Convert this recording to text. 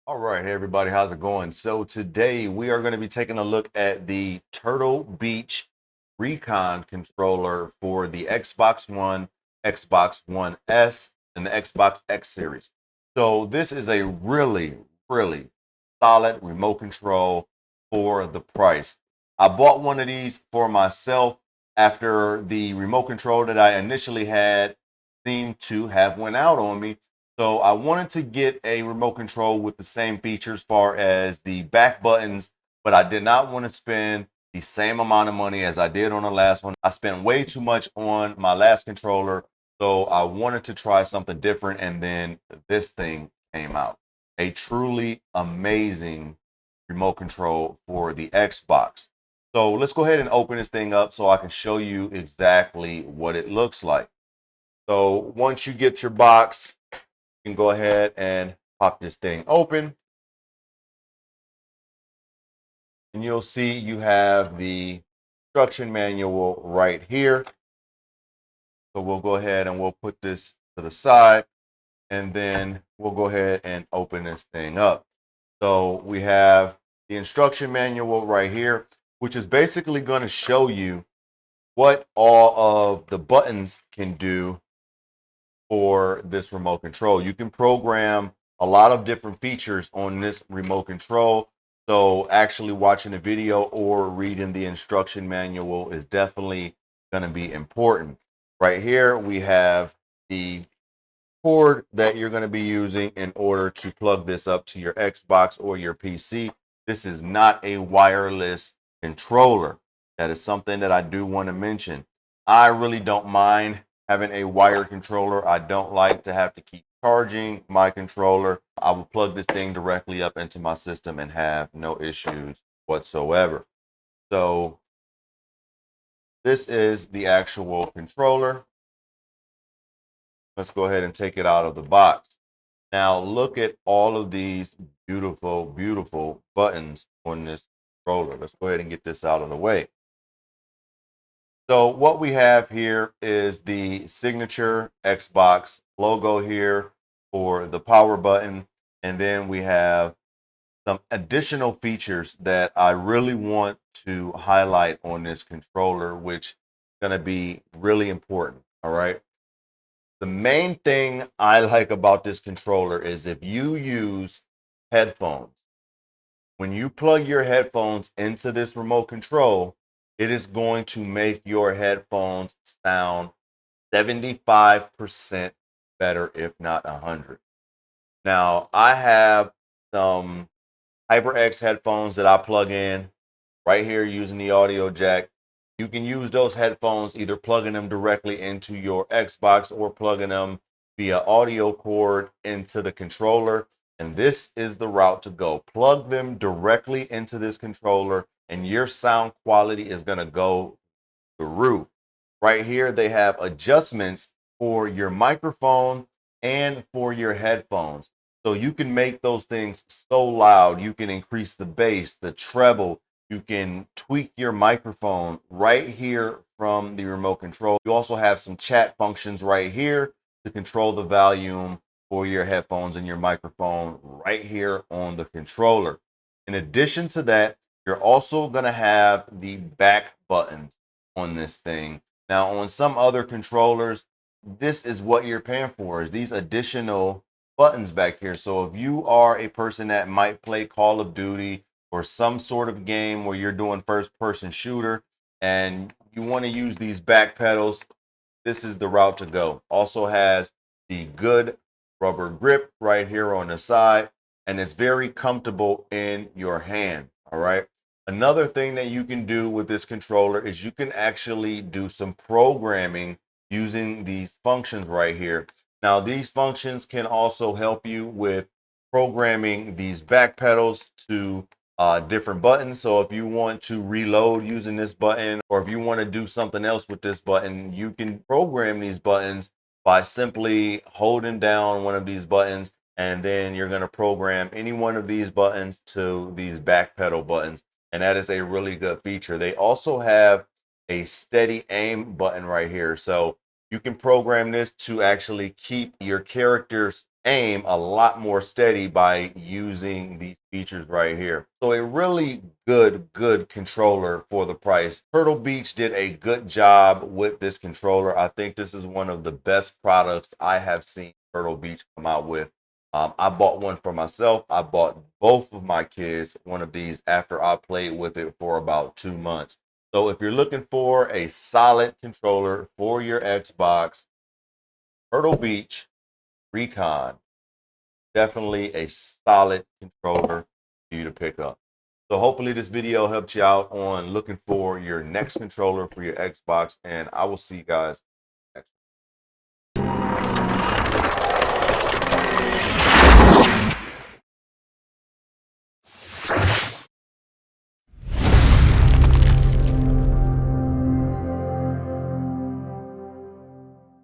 All right, hey everybody, how's it going? So today we are going to be taking a look at the Turtle Beach Recon controller for the Xbox One, Xbox One S, and the Xbox X series. So this is a really solid remote control for the price. I bought one of these for myself after the remote control that I initially had seemed to have went out on me. So I wanted to get a remote control with the same features as far as the back buttons, but I did not want to spend the same amount of money as I did on the last one. I spent way too much on my last controller, so I wanted to try something different, and then this thing came out. A truly amazing remote control for the Xbox. So let's go ahead and open this thing up so I can show you exactly what it looks like. So once you get your box, you can go ahead and pop this thing open, and you'll see you have the instruction manual right here. So we'll go ahead and we'll put this to the side, and then we'll go ahead and open this thing up. So we have the instruction manual right here, which is basically going to show you what all of the buttons can do for this remote control. You can program a lot of different features on this remote control. So actually watching the video or reading the instruction manual is definitely going to be important. Right here, we have the cord that you're going to be using in order to plug this up to your Xbox or your PC. This is not a wireless controller. That is something that I do want to mention. I really don't mind having a wired controller. I don't like to have to keep charging my controller. I will plug this thing directly up into my system and have no issues whatsoever. So this is the actual controller. Let's go ahead and take it out of the box. Now look at all of these beautiful buttons on this controller. Let's go ahead and get this out of the way. So what we have here is the signature Xbox logo here for the power button. And then we have some additional features that I really want to highlight on this controller, which is going to be really important. All right. The main thing I like about this controller is if you use headphones, when you plug your headphones into this remote control, it is going to make your headphones sound 75% better, if not 100. Now, I have some HyperX headphones that I plug in right here using the audio jack. You can use those headphones either plugging them directly into your Xbox or plugging them via audio cord into the controller. And this is the route to go. Plug them directly into this controller, and your sound quality is going to go through the roof. Right here, they have adjustments for your microphone and for your headphones. So you can make those things so loud. You can increase the bass, the treble. You can tweak your microphone right here from the remote control. You also have some chat functions right here to control the volume for your headphones and your microphone right here on the controller. In addition to that, you're also going to have the back buttons on this thing. Now, on some other controllers, this is what you're paying for, is these additional buttons back here. So if you are a person that might play Call of Duty or some sort of game where you're doing first person shooter and you want to use these back pedals, this is the route to go. Also has the good rubber grip right here on the side, and it's very comfortable in your hand. All right. Another thing that you can do with this controller is you can actually do some programming using these functions right here. Now, these functions can also help you with programming these back pedals to different buttons. So if you want to reload using this button, or if you want to do something else with this button, you can program these buttons by simply holding down one of these buttons, and then you're going to program any one of these buttons to these back pedal buttons. And that is a really good feature. They also have a steady aim button right here. So you can program this to actually keep your character's aim a lot more steady by using these features right here. So a really good controller for the price. Turtle Beach did a good job with this controller. I think this is one of the best products I have seen Turtle Beach come out with. I bought one for myself. I bought both of my kids one of these after I played with it for about 2 months. So if you're looking for a solid controller for your Xbox, Turtle Beach Recon, definitely a solid controller for you to pick up. So hopefully this video helped you out on looking for your next controller for your Xbox, and I will see you guys